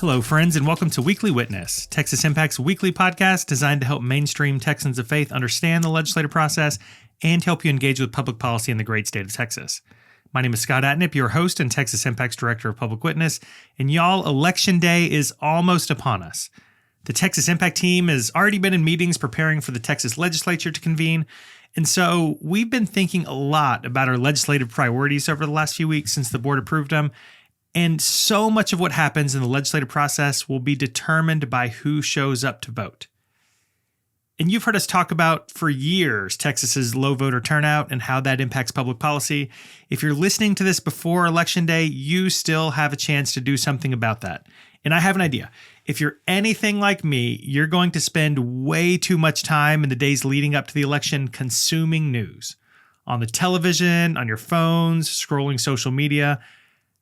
Hello, friends, and welcome to Weekly Witness, Texas Impact's weekly podcast designed to help mainstream Texans of faith understand the legislative process and help you engage with public policy in the great state of Texas. My name is Scott Atnip, your host and Texas Impact's Director of Public Witness, and y'all, Election Day is almost upon us. The Texas Impact team has already been in meetings preparing for the Texas legislature to convene, and so we've been thinking a lot about our legislative priorities over the last few weeks since the board approved them. And so much of what happens in the legislative process will be determined by who shows up to vote. And you've heard us talk about for years Texas's low voter turnout and how that impacts public policy. If you're listening to this before Election Day, you still have a chance to do something about that. And I have an idea. If you're anything like me, you're going to spend way too much time in the days leading up to the election consuming news. On the television, on your phones, scrolling social media.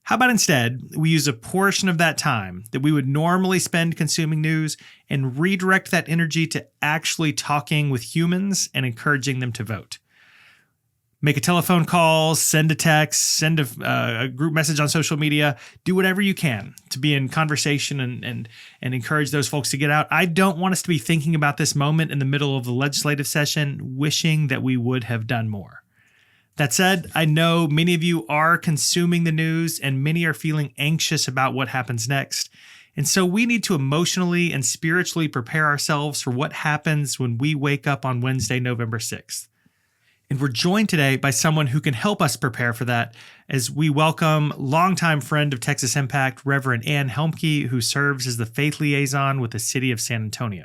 How about instead, we use a portion of that time that we would normally spend consuming news and redirect that energy to actually talking with humans and encouraging them to vote. Make a telephone call, send a text, send a group message on social media, do whatever you can to be in conversation and encourage those folks to get out. I don't want us to be thinking about this moment in the middle of the legislative session, wishing that we would have done more. That said, I know many of you are consuming the news and many are feeling anxious about what happens next. And so we need to emotionally and spiritually prepare ourselves for what happens when we wake up on Wednesday, November 6th. And we're joined today by someone who can help us prepare for that as we welcome longtime friend of Texas Impact, Reverend Ann Helmke, who serves as the Faith Liaison with the City of San Antonio.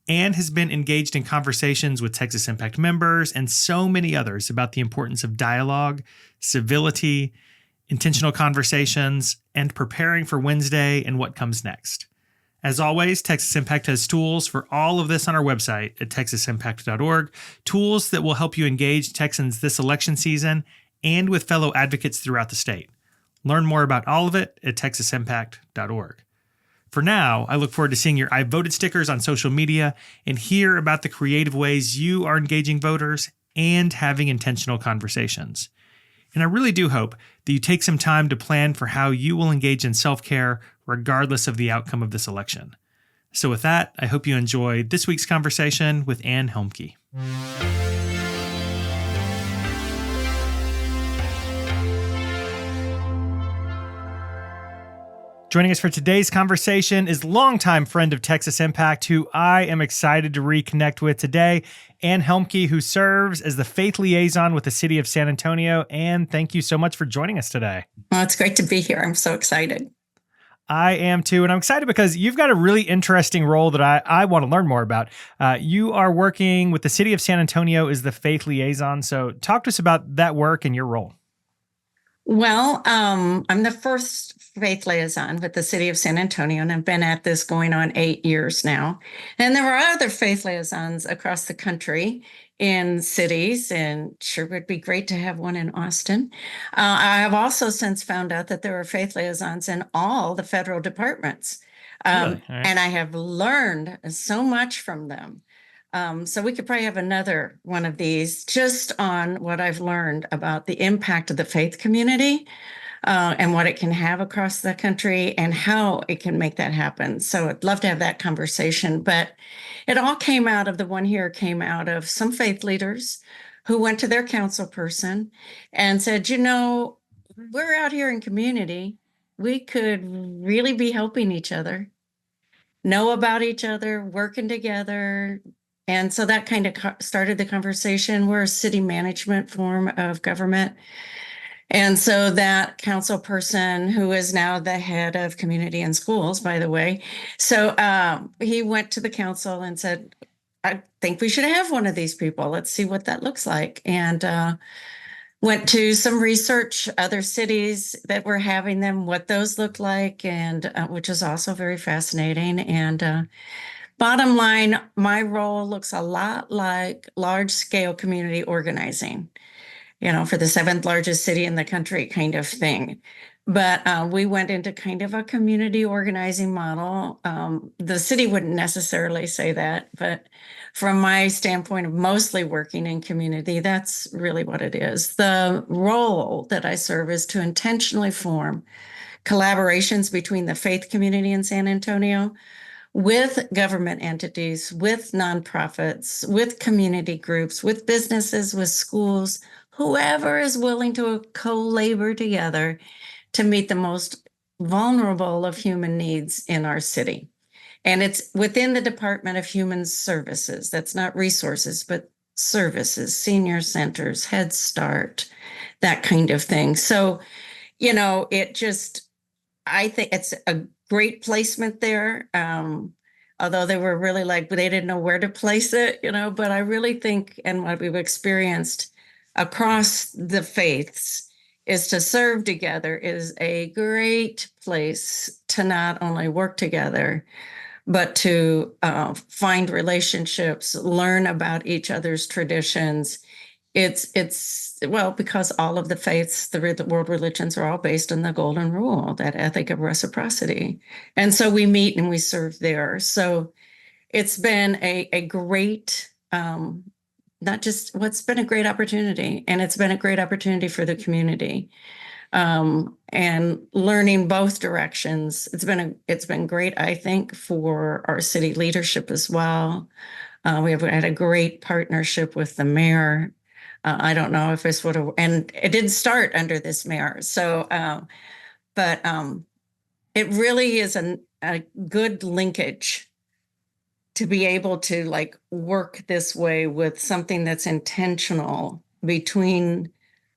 Ann has been engaged in conversations with Texas Impact members and so many others about the importance of dialogue, civility, intentional conversations, and preparing for Wednesday and what comes next. As always, Texas Impact has tools for all of this on our website at texasimpact.org, tools that will help you engage Texans this election season and with fellow advocates throughout the state. Learn more about all of it at texasimpact.org. For now, I look forward to seeing your I voted stickers on social media and hear about the creative ways you are engaging voters and having intentional conversations. And I really do hope that you take some time to plan for how you will engage in self-care regardless of the outcome of this election. So with that, I hope you enjoy this week's conversation with Ann Helmke. Joining us for today's conversation is longtime friend of Texas Impact, who I am excited to reconnect with today, Ann Helmke, who serves as the Faith Liaison with the City of San Antonio. Ann, thank you so much for joining us today. Well, it's great to be here. I'm so excited. I am too, and I'm excited because you've got a really interesting role that I want to learn more about. You are working with the City of San Antonio as the Faith Liaison, so talk to us about that work and your role. Well, I'm the first Faith Liaison with the City of San Antonio, and I've been at this going on 8 years now. And there are other Faith Liaisons across the country in cities, and sure would be great to have one in Austin. I have also since found out that there are Faith Liaisons in all the federal departments. Really? Right. And I have learned so much from them. So we could probably have another one of these just on what I've learned about the impact of the faith community and what it can have across the country and how it can make that happen. So I'd love to have that conversation. But it all came out of came out of some faith leaders who went to their council person and said, we're out here in community. We could really be helping each other, know about each other, working together. And so that kind of started the conversation. We're a city management form of government. And so that council person, who is now the head of community and schools, by the way, so he went to the council and said, I think we should have one of these people. Let's see what that looks like. And went to some research, other cities that were having them, what those look like, and which is also very fascinating. And bottom line, my role looks a lot like large-scale community organizing, for the 7th largest city in the country kind of thing. But we went into kind of a community organizing model. The city wouldn't necessarily say that, but from my standpoint of mostly working in community, that's really what it is. The role that I serve is to intentionally form collaborations between the faith community in San Antonio with government entities, with nonprofits, with community groups, with businesses, with schools, whoever is willing to co-labor together to meet the most vulnerable of human needs in our city. And it's within the Department of Human Services. That's not resources, but services, senior centers, Head Start, that kind of thing. So, I think it's a great placement there. Although they were really they didn't know where to place it, but I really think, and what we've experienced across the faiths, is to serve together is a great place to not only work together, but to find relationships, learn about each other's traditions. It's well, because all of the faiths, the world religions, are all based on the golden rule, that ethic of reciprocity. And so we meet and we serve there. So it's been a great, not just what's been a great opportunity, and it's been a great opportunity for the community. And learning both directions. It's been great, I think, for our city leadership as well. We have had a great partnership with the mayor. I don't know if this would have, and it didn't start under this mayor. So, but it really is a good linkage to be able to work this way with something that's intentional between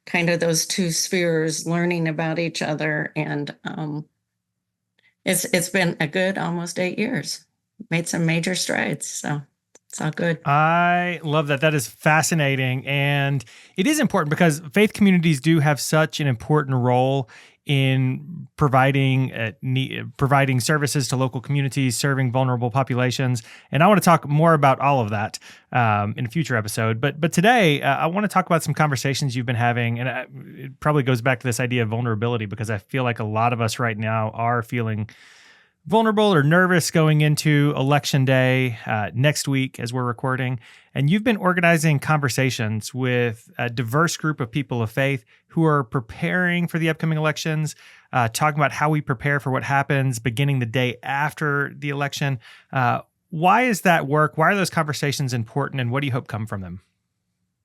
kind of those two spheres, learning about each other. And it's been a good almost 8 years. Made some major strides. So it's all good. I love that. That is fascinating. And it is important because faith communities do have such an important role in providing services to local communities, serving vulnerable populations. And I want to talk more about all of that in a future episode. But today, I want to talk about some conversations you've been having. And it probably goes back to this idea of vulnerability, because I feel like a lot of us right now are feeling vulnerable or nervous going into election day next week as we're recording. And you've been organizing conversations with a diverse group of people of faith who are preparing for the upcoming elections, talking about how we prepare for what happens beginning the day after the election. Why is that work? Why are those conversations important, and what do you hope come from them?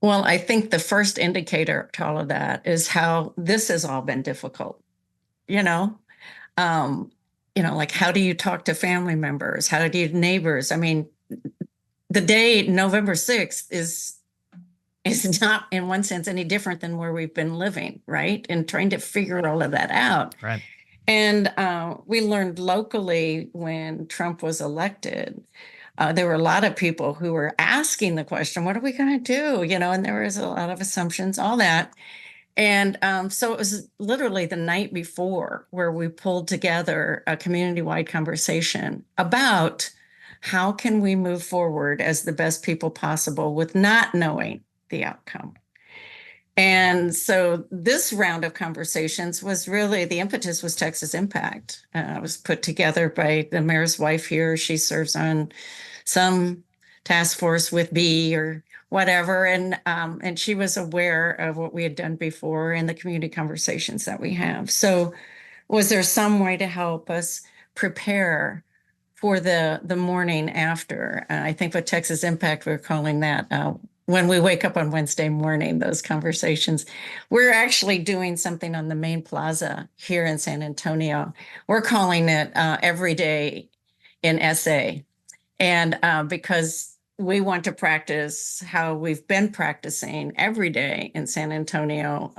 Well, I think the first indicator to all of that is how this has all been difficult. How do you talk to family members? How do you neighbors? I mean, the day November 6th is not in one sense any different than where we've been living, right? And trying to figure all of that out. Right. And we learned locally when Trump was elected, there were a lot of people who were asking the question, what are we going to do? And there was a lot of assumptions, all that. And so it was literally the night before where we pulled together a community-wide conversation about how can we move forward as the best people possible with not knowing the outcome. And so this round of conversations was really, the impetus was Texas Impact. It was put together by the mayor's wife here. She serves on some task force with B or whatever. And she was aware of what we had done before and the community conversations that we have. So was there some way to help us prepare for the morning after? I think with Texas Impact, we're calling that when we wake up on Wednesday morning, those conversations. We're actually doing something on the main plaza here in San Antonio. We're calling it Every Day in SA. And because we want to practice how we've been practicing every day in San Antonio.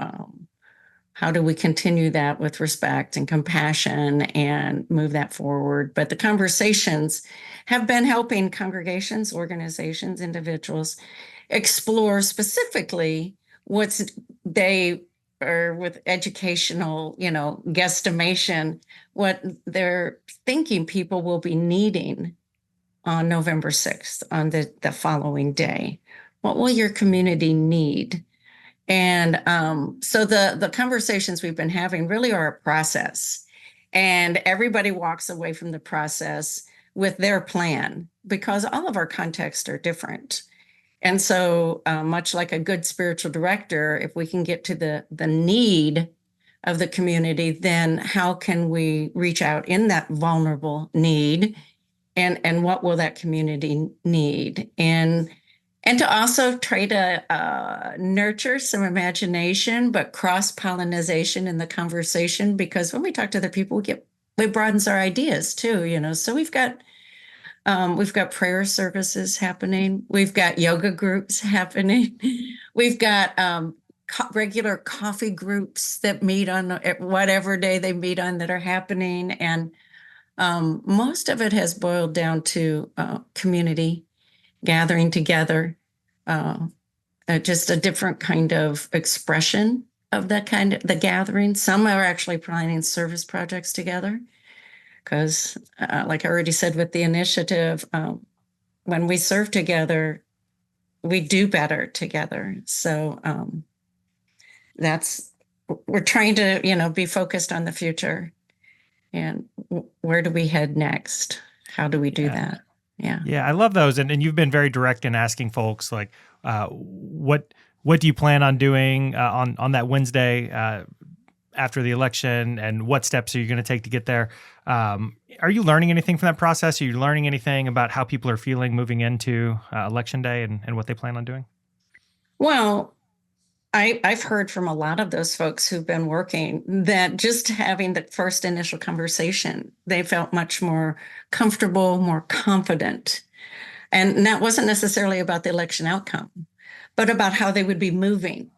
How do we continue that with respect and compassion and move that forward? But the conversations have been helping congregations, organizations, individuals explore specifically what's they are with educational, guesstimation, what they're thinking people will be needing on November 6th, on the following day. What will your community need? And so the conversations we've been having really are a process. And everybody walks away from the process with their plan, because all of our contexts are different. And so much like a good spiritual director, if we can get to the need of the community, then how can we reach out in that vulnerable need, and what will that community need? And to also try to nurture some imagination, but cross-pollination in the conversation, because when we talk to other people, it broadens our ideas too, So we've got prayer services happening. We've got yoga groups happening. We've got regular coffee groups that meet on whatever day they meet on that are happening. And most of it has boiled down to community gathering together, uh, just a different kind of expression of that kind of the gathering. Some are actually planning service projects together because, like I already said with the initiative, when we serve together, we do better together. So that's we're trying to, be focused on the future and where do we head next? How do we do that? Yeah. Yeah, I love those. And you've been very direct in asking folks like, what do you plan on doing on that Wednesday after the election, and what steps are you going to take to get there? Are you learning anything from that process? Are you learning anything about how people are feeling moving into election day and what they plan on doing? Well, I've heard from a lot of those folks who've been working that just having the first initial conversation, they felt much more comfortable, more confident. And that wasn't necessarily about the election outcome, but about how they would be moving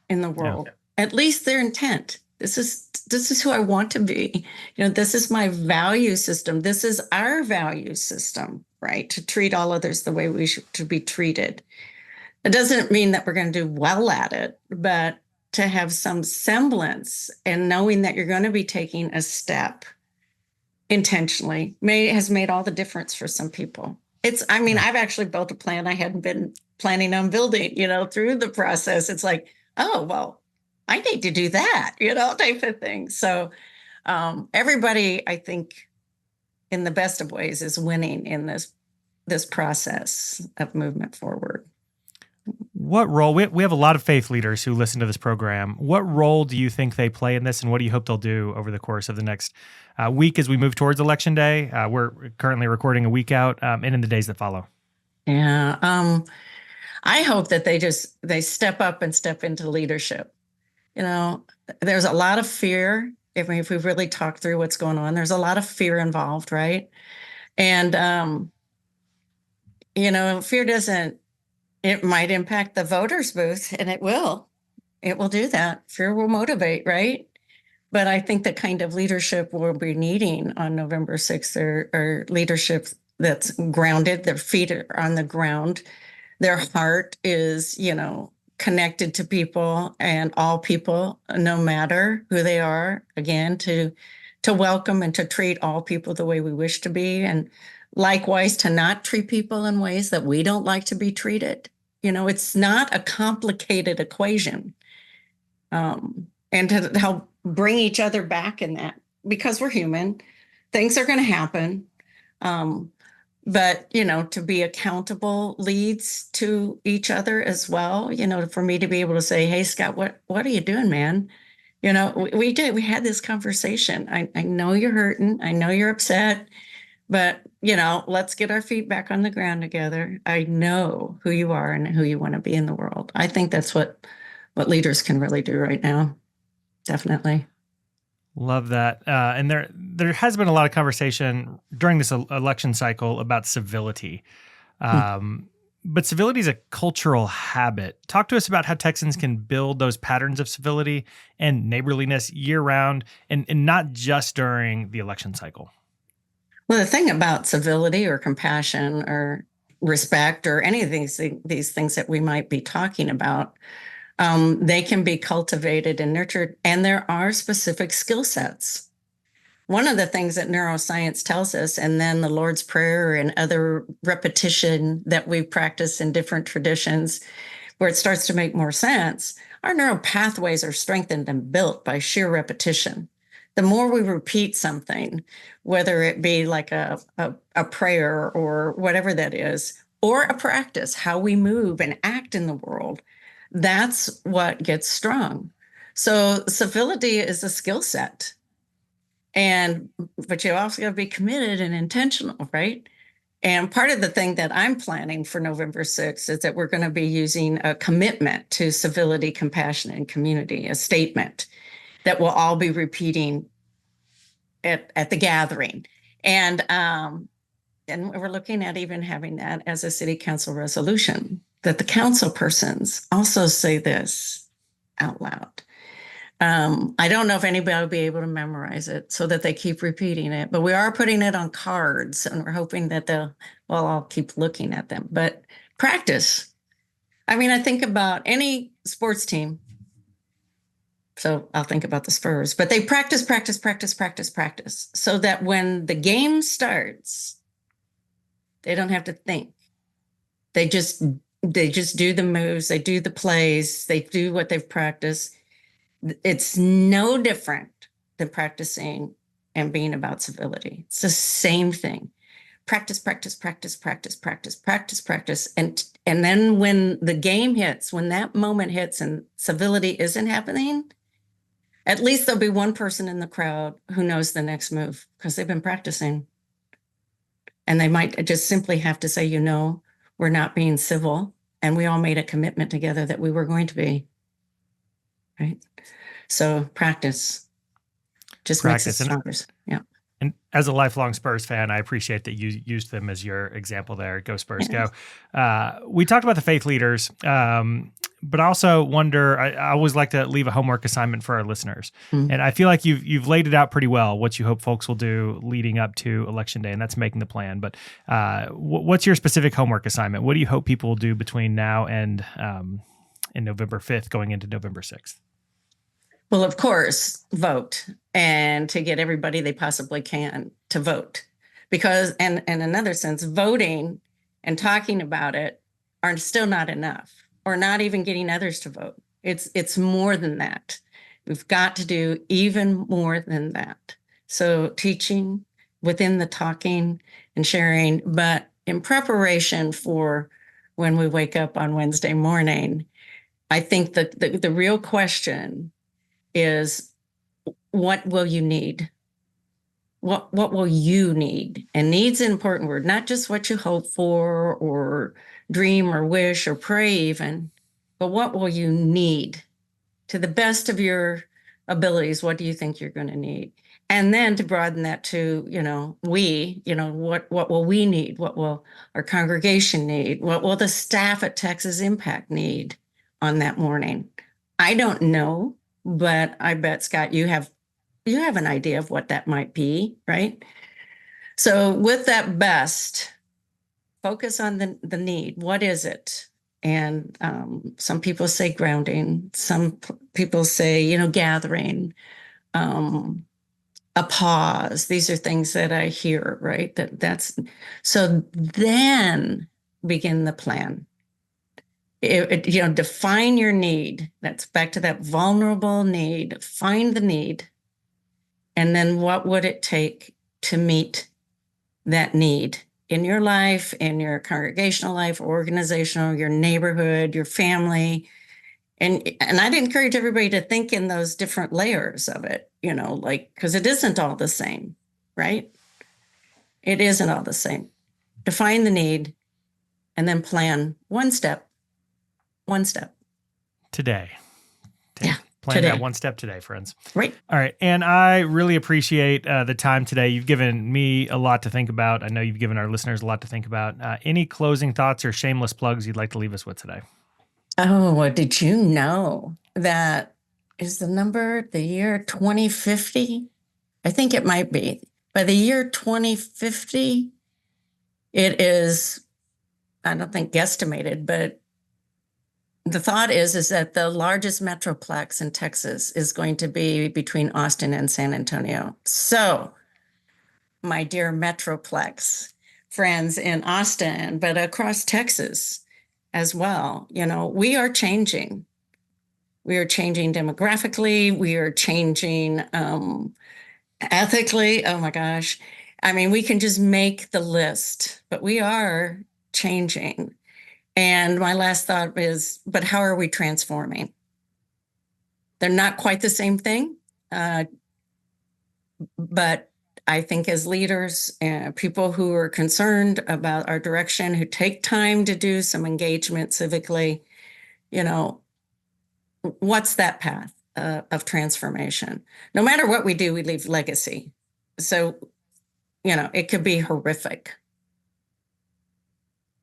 in the world. Yeah. At least their intent. This is who I want to be. This is my value system. This is our value system, right? To treat all others the way we should to be treated. It doesn't mean that we're going to do well at it, but to have some semblance and knowing that you're going to be taking a step intentionally has made all the difference for some people. I've actually built a plan I hadn't been planning on building, through the process. It's like, oh, well, I need to do that, type of thing. So everybody, I think, in the best of ways, is winning in this process of movement forward. What role, we have a lot of faith leaders who listen to this program. What role do you think they play in this, and what do you hope they'll do over the course of the next week as we move towards Election Day? We're currently recording a week out, and in the days that follow. Yeah, I hope that they step up and step into leadership. There's a lot of fear. If we've really talked through what's going on, there's a lot of fear involved, right? And, fear it might impact the voters' booth, and it will. It will do that. Fear will motivate, right? But I think the kind of leadership we'll be needing on November 6th are leadership that's grounded, their feet are on the ground, their heart is, connected to people and all people, no matter who they are, again, to welcome and to treat all people the way we wish to be. And likewise, to not treat people in ways that we don't like to be treated. It's not a complicated equation. And to help bring each other back in that, because we're human, things are going to happen. But, to be accountable leads to each other as well. For me to be able to say, hey, Scott, what are you doing, man? We had this conversation. I know you're hurting. I know you're upset. But, let's get our feet back on the ground together. I know who you are and who you want to be in the world. I think that's what leaders can really do right now. Definitely. Love that. And there has been a lot of conversation during this election cycle about civility. But civility is a cultural habit. Talk to us about how Texans can build those patterns of civility and neighborliness year round, and not just during the election cycle. Well, the thing about civility or compassion or respect or any of these things that we might be talking about, they can be cultivated and nurtured, and there are specific skill sets. One of the things that neuroscience tells us, and then the Lord's Prayer and other repetition that we practice in different traditions, where it starts to make more sense, our neural pathways are strengthened and built by sheer repetition. The more we repeat something, whether it be like a prayer or whatever that is, or a practice, how we move and act in the world, that's what gets strong. So civility is a skill set. But you also got to be committed and intentional, right? And part of the thing that I'm planning for November 6th is that we're going to be using a commitment to civility, compassion, and community, a statement that we'll all be repeating at the gathering. And we're looking at even having that as a city council resolution, that the council persons also say this out loud. I don't know if anybody will be able to memorize it so that they keep repeating it, but we are putting it on cards and we're hoping that I'll keep looking at them. But practice. I mean, I think about any sports team. So I'll think about the Spurs, but they practice so that when the game starts, they don't have to think. They just do the moves, they do the plays, they do what they've practiced. It's no different than practicing and being about civility. It's the same thing. Practice. And then when the game hits, when that moment hits and civility isn't happening, at least there'll be one person in the crowd who knows the next move because they've been practicing. And they might just simply have to say, we're not being civil. And we all made a commitment together that we were going to be. Right? So practice just makes us stronger. Yeah. And as a lifelong Spurs fan, I appreciate that you used them as your example there. Go Spurs, go. We talked about the faith leaders, but I also wonder, I always like to leave a homework assignment for our listeners. And I feel like you've laid it out pretty well, what you hope folks will do leading up to Election Day, and that's making the plan. But what's your specific homework assignment? What do you hope people will do between now and November 5th going into November 6th? Well, of course, vote, and to get everybody they possibly can to vote. Because, and in another sense, voting and talking about it are still not enough, or not even getting others to vote. It's more than that. We've got to do even more than that. So teaching within the talking and sharing, but in preparation for when we wake up on Wednesday morning, I think that the real question is, what will you need? What will you need? And need's an important word, not just what you hope for or dream or wish or pray even, but what will you need? To the best of your abilities, what do you think you're going to need? And then to broaden that to, what will we need? What will our congregation need? What will the staff at Texas Impact need on that morning? I don't know, but I bet, Scott, you have an idea of what that might be, right? So with that best, focus on the need. What is it? And some people say grounding. Some people say, gathering, a pause. These are things that I hear, right? That's so then begin the plan. Define your need. That's back to that vulnerable need. Find the need. And then what would it take to meet that need in your life, in your congregational life, organizational, your neighborhood, your family? And I'd encourage everybody to think in those different layers of it, because it isn't all the same, right? It isn't all the same. Define the need and then plan one step today. Yeah. Plan today. That one step today, friends. Right. All right. And I really appreciate the time today. You've given me a lot to think about. I know you've given our listeners a lot to think about. Any closing thoughts or shameless plugs you'd like to leave us with today? Oh, well, did you know that is the year 2050? I think it might be. By the year 2050, it is, I don't think guesstimated, but the thought is that the largest metroplex in Texas is going to be between Austin and San Antonio. So, my dear metroplex friends in Austin, but across Texas as well, we are changing. We are changing demographically. We are changing ethically. Oh my gosh. I mean, we can just make the list, but we are changing. And my last thought is, but how are we transforming? They're not quite the same thing, but I think as leaders and people who are concerned about our direction, who take time to do some engagement civically, what's that path of transformation? No matter what we do, we leave legacy. So, it could be horrific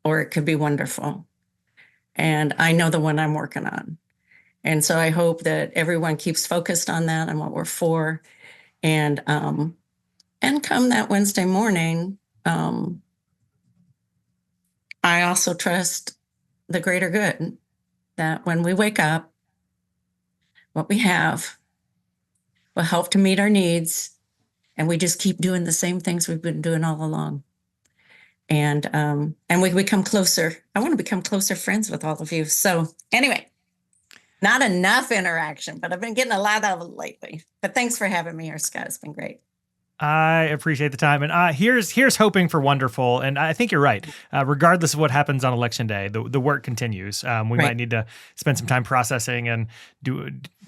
or it could be wonderful. And I know the one I'm working on. And so I hope that everyone keeps focused on that and what we're for. And come that Wednesday morning, I also trust the greater good, that when we wake up, what we have will help to meet our needs, and we just keep doing the same things we've been doing all along. And we become closer. I want to become closer friends with all of you. So anyway, not enough interaction, but I've been getting a lot of it lately. But thanks for having me here, Scott. It's been great. I appreciate the time. And here's hoping for wonderful. And I think you're right. Regardless of what happens on Election Day, the work continues. We might need to spend some time processing and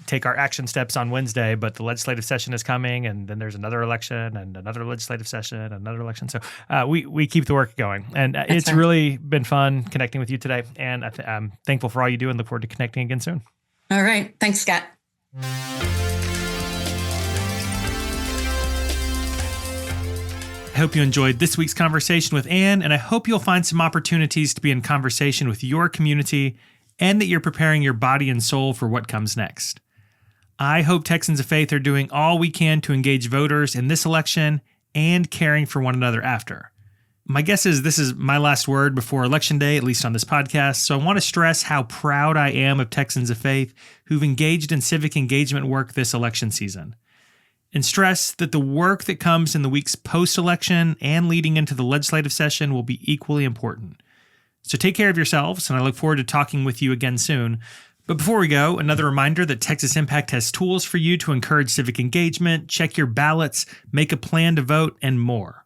take our action steps on Wednesday, but the legislative session is coming, and then there's another election and another legislative session, another election. So we keep the work going. And it's really been fun connecting with you today. And I'm thankful for all you do and look forward to connecting again soon. All right. Thanks, Scott. I hope you enjoyed this week's conversation with Ann, and I hope you'll find some opportunities to be in conversation with your community and that you're preparing your body and soul for what comes next. I hope Texans of Faith are doing all we can to engage voters in this election and caring for one another after. My guess is this is my last word before Election Day, at least on this podcast, so I want to stress how proud I am of Texans of Faith who've engaged in civic engagement work this election season. And stress that the work that comes in the weeks post-election and leading into the legislative session will be equally important. So take care of yourselves, and I look forward to talking with you again soon. But before we go, another reminder that Texas Impact has tools for you to encourage civic engagement, check your ballots, make a plan to vote, and more.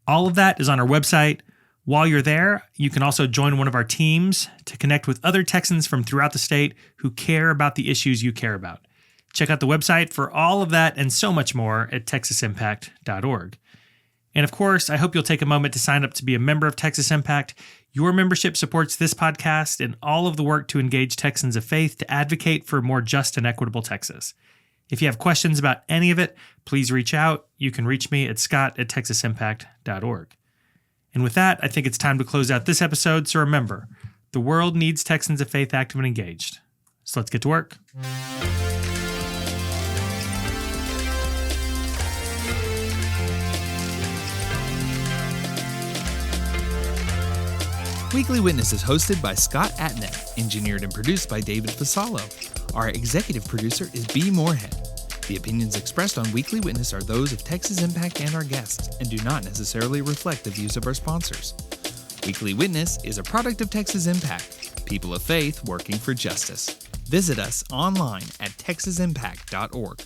All of that is on our website. While you're there, you can also join one of our teams to connect with other Texans from throughout the state who care about the issues you care about. Check out the website for all of that and so much more at texasimpact.org. And of course, I hope you'll take a moment to sign up to be a member of Texas Impact. Your membership supports this podcast and all of the work to engage Texans of Faith to advocate for a more just and equitable Texas. If you have questions about any of it, please reach out. You can reach me at scott@texasimpact.org. And with that, I think it's time to close out this episode. So remember, the world needs Texans of Faith active and engaged. So let's get to work. Weekly Witness is hosted by Scott Atnet, engineered and produced by David Fasalo. Our executive producer is B. Moorhead. The opinions expressed on Weekly Witness are those of Texas Impact and our guests and do not necessarily reflect the views of our sponsors. Weekly Witness is a product of Texas Impact, people of faith working for justice. Visit us online at texasimpact.org.